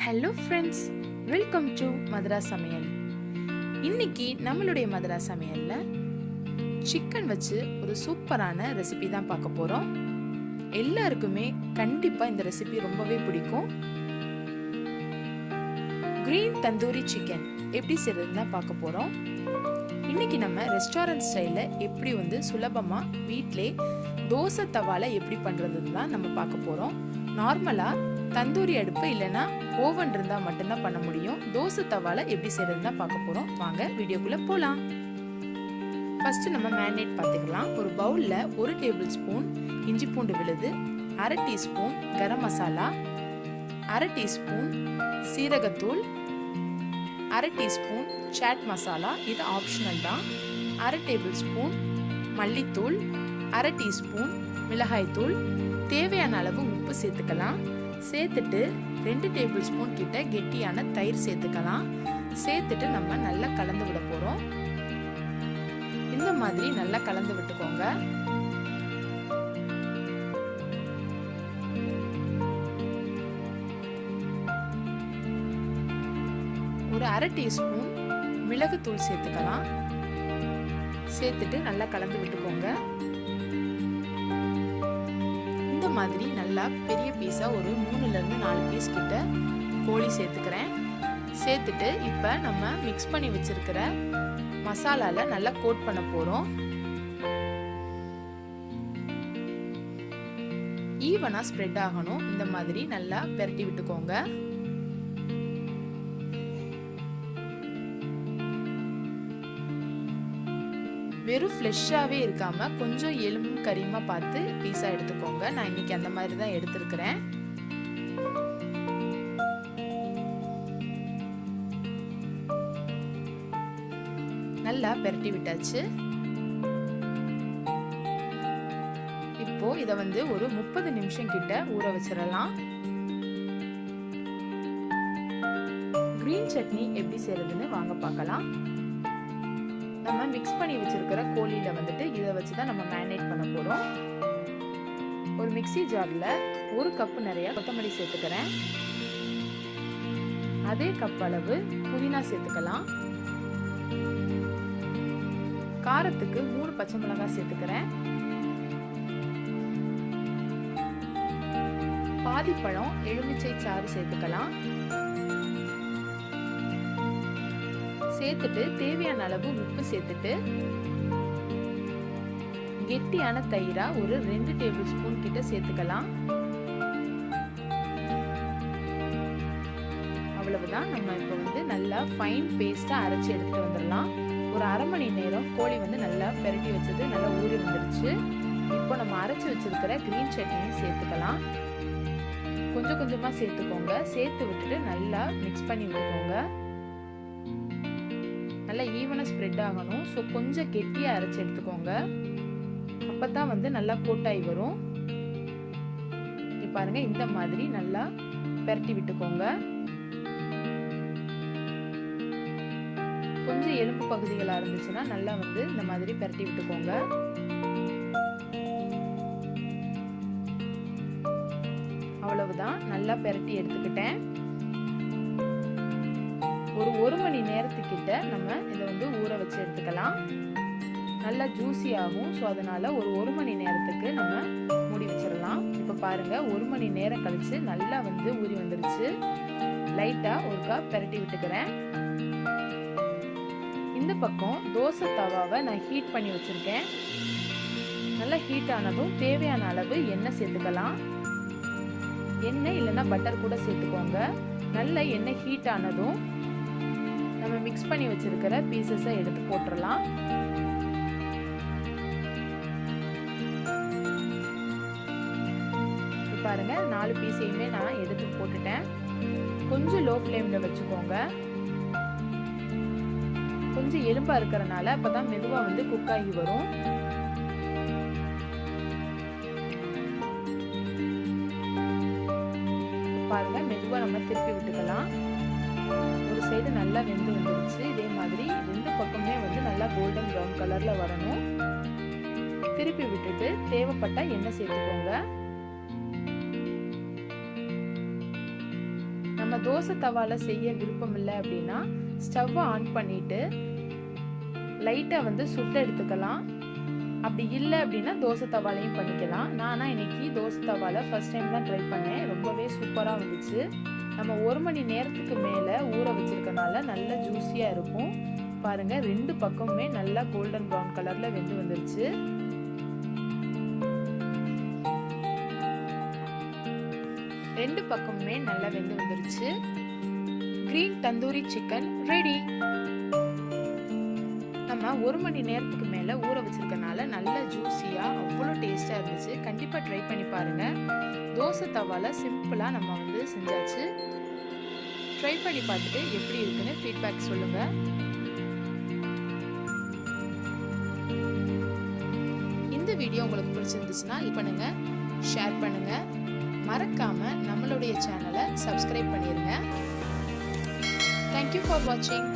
Hello friends, welcome to Madhura Samayal. இன்னைக்கு நம்மளுடைய மதுரா சமையலில் சிக்கன் வச்சு ஒரு சூப்பரான ரெசிபி தான் பார்க்க போகிறோம். எல்லாருக்குமே கண்டிப்பாக இந்த ரெசிபி ரொம்பவே பிடிக்கும். கிரீன் தந்தூரி சிக்கன் எப்படி செய்யறதுன்னு தான் பார்க்க போகிறோம். இன்னைக்கு நம்ம ரெஸ்டாரண்ட் ஸ்டைலில் எப்படி சுலபமாக வீட்டிலே தோசை தவால எப்படி பண்ணுறதுன்னு தான் நம்ம பார்க்க போகிறோம். நார்மலாக தந்தூரி அடுப்பு இல்லைன்னா ஓவன் இருந்தால் மட்டும்தான் பண்ண முடியும். தோசை தவால எப்படி செய்யறதுன்னு தான் பார்க்க போகிறோம். வாங்க வீடியோக்குள்ளே போகலாம். ஃபர்ஸ்ட் நம்ம மேரினேட் பார்த்துக்கலாம். ஒரு பவுலில் 1 டேபிள் ஸ்பூன் இஞ்சி பூண்டு விழுது, 1/2 டீஸ்பூன் கரம் மசாலா, 1/2 டீஸ்பூன் சீரகத்தூள், 1/2 டீஸ்பூன் சாட் மசாலா, இது ஆப்ஷனல் தான், 1/2 டேபிள் ஸ்பூன் மல்லித்தூள், 1/2 டீஸ்பூன் மிளகாய்த்தூள், தேவையான அளவு உப்பு சேர்த்துக்கலாம். சேர்த்துட்டு 2 டேபிள் ஸ்பூன் கிட்ட கெட்டியான தயிர் சேர்த்துக்கலாம். சேர்த்துட்டு நம்ம நல்லா கலந்து விட போறோம். இந்த மாதிரி நல்லா கலந்து விட்டுக்கோங்க. ஒரு 1/2 டீஸ்பூன் மிளகுத்தூள் சேர்த்துக்கலாம். சேர்த்துட்டு நல்லா கலந்து விட்டுக்கோங்க. இந்த மாதிரி நல்லா பெரிய பீஸா ஒரு 3ல இருந்து 4 பீஸ் கிட்ட கோழி சேர்த்துக்கிறேன். சேர்த்துட்டு இப்போ நம்ம மிக்ஸ் பண்ணி வச்சிருக்கிற மசாலால நல்லா கோட் பண்ண போறோம். ஈவனா ஸ்ப்ரெட் ஆகணும். இந்த மாதிரி நல்லா பெரட்டி விட்டுக்கோங்க. வெறும் ஃப்ளெஷ்ஷாகவே இருக்காமல் கொஞ்சம் எலும்பும் கறியுமா பார்த்து பீஸாக எடுத்துக்கோங்க. நான் இன்னைக்கு அந்த மாதிரி தான் எடுத்துருக்கிறேன். நல்லா பெரட்டி விட்டாச்சு. இப்போ இதை ஒரு 30 நிமிஷம் கிட்ட ஊற வச்சிடலாம். கிரீன் சட்னி எப்படி செய்யறதுன்னு வாங்க பார்க்கலாம். நம்ம மிக்ஸ் பண்ணி வச்சிருக்கிற கோழியில இதை வச்சு தான் நம்ம மேரினேட் பண்ண போறோம். ஒரு மிக்ஸி ஜார்ல 1 கப் நிறைய கொத்தமல்லி சேர்த்துக்கிறேன். அதே கப் அளவு புதினா சேர்த்துக்கலாம். காரத்துக்கு 3 பச்சை மிளகாய் சேர்த்துக்கிறேன். பாதி பழம் எலுமிச்சை சாறு சேர்த்துக்கலாம். சேர்த்துட்டு தேவையான அளவு உப்பு சேர்த்துட்டு கெட்டியான தயிரா ஒரு 2 டேபிள் ஸ்பூன் கிட்ட சேர்த்துக்கலாம். அவ்வளவுதான். நம்ம இப்போ நல்லா ஃபைன் பேஸ்டா அரைச்சி எடுத்துட்டு வந்துடலாம். ஒரு 1/2 மணி நேரம் கோழி நல்லா பெரட்டி வச்சது நல்லா ஊறி வந்துருச்சு. இப்போ நம்ம அரைச்சி வச்சிருக்கிற கிரீன் சட்னியும் சேர்த்துக்கலாம். கொஞ்சம் கொஞ்சமா சேர்த்துக்கோங்க. சேர்த்து விட்டுட்டு நல்லா மிக்ஸ் பண்ணி விட்டுக்கோங்க. நல்லா ஈவனா ஸ்ப்ரெட் ஆகணும். ஸோ கொஞ்சம் கெட்டியாக அரைச்சி எடுத்துக்கோங்க. அப்போ தான் நல்லா கோட்டாகி வரும். பாருங்க, இந்த மாதிரி நல்லா பெரட்டி விட்டுக்கோங்க. கொஞ்சம் எலும்பு பகுதிகளாக இருந்துச்சுன்னா நல்லா இந்த மாதிரி பெரட்டி விட்டுக்கோங்க. அவ்வளவுதான். நல்லா பெரட்டி எடுத்துக்கிட்டேன். ஒரு 1 மணி நேரத்துக்கிட்ட நம்ம இதை ஊற வச்சு எடுத்துக்கலாம். நல்லா ஜூஸி ஆகும். ஸோ அதனால ஒரு 1 மணி நேரத்துக்கு நம்ம மூடி வச்சிடலாம். இப்போ பாருங்க, 1 மணி நேரம் கழிச்சு நல்லா ஊறி வந்துருச்சு. லைட்டா ஒருக்கா பெரட்டி விட்டுக்கிறேன். இந்த பக்கம் தோசை தவாவை நான் ஹீட் பண்ணி வச்சிருக்கேன். நல்லா ஹீட் ஆனதும் தேவையான அளவு எண்ணெய் சேர்த்துக்கலாம். எண்ணெய் இல்லைன்னா பட்டர் கூட சேர்த்துக்கோங்க. நல்ல எண்ணெய் ஹீட் ஆனதும் நம்ம மிக்ஸ் பண்ணி வச்சிருக்கிற பீசஸை எடுத்து போட்டுடலாம். பாருங்க, 4 பீஸையுமே நான் எடுத்து போட்டுட்டேன். கொஞ்சம் லோ ஃப்ளேம்ல வச்சுக்கோங்க. கொஞ்சம் எலும்பா இருக்கிறனால அப்பதான் மெதுவா குக் ஆகி வரும். பாருங்க, மெதுவா நம்ம திருப்பி விட்டுக்கலாம். ஒரு சைடு நல்லா வெந்து வந்துருச்சு. இதே மாதிரி 2 பக்கமே நல்லா கோல்டன் ப்ரௌன் கலர்ல வரணும். திருப்பி விட்டுட்டு தேவைப்பட்ட எண்ணெய் சேர்த்துக்கோங்க. நம்ம நம்ம தோசை தவால செய்ய விருப்பம் இல்லை அப்படின்னா ஸ்டவ்வை ஆன் பண்ணிட்டு லைட்டாக வந்து சுட்ட எடுத்துக்கலாம். அப்படி இல்லை அப்படின்னா தோசை தவாலையும் பண்ணிக்கலாம். நானா இன்னைக்கு தோசை தவால ஃபர்ஸ்ட் டைம் தான் ட்ரை பண்ணேன். ரொம்பவே சூப்பராக வந்துச்சு. நம்ம 1 மணி நேரத்துக்கு மேலே ஊற வச்சிருக்கனால நல்ல ஜூஸியாக இருக்கும். பாருங்க, 2 பக்கமுமே நல்லா கோல்டன் ப்ரௌன் கலர்ல வெந்து வந்துருச்சு. ரெண்டு பக்கமுமே நல்லா வெந்து வந்துருச்சு. Green tandoori chicken ready. நம்ம 1 மணி நேரத்துக்கு மேலே ஊற வச்சிருக்கனால நல்ல ஜூஸியாக அவ்வளோ டேஸ்டாக இருந்துச்சு. கண்டிப்பாக ட்ரை பண்ணி பாருங்க. தோசை தவால சிம்பிளாக நம்ம வந்து செஞ்சாச்சு. ட்ரை பண்ணி பார்த்துட்டு எப்படி இருக்குன்னு ஃபீட்பேக் சொல்லுங்க. இந்த வீடியோ உங்களுக்கு பிடிச்சிருந்துச்சுன்னா லைக் பண்ணுங்க, ஷேர் பண்ணுங்க, மறக்காம நம்மளுடைய சேனலை சப்ஸ்கிரைப் பண்ணிருங்க. Thank you for watching.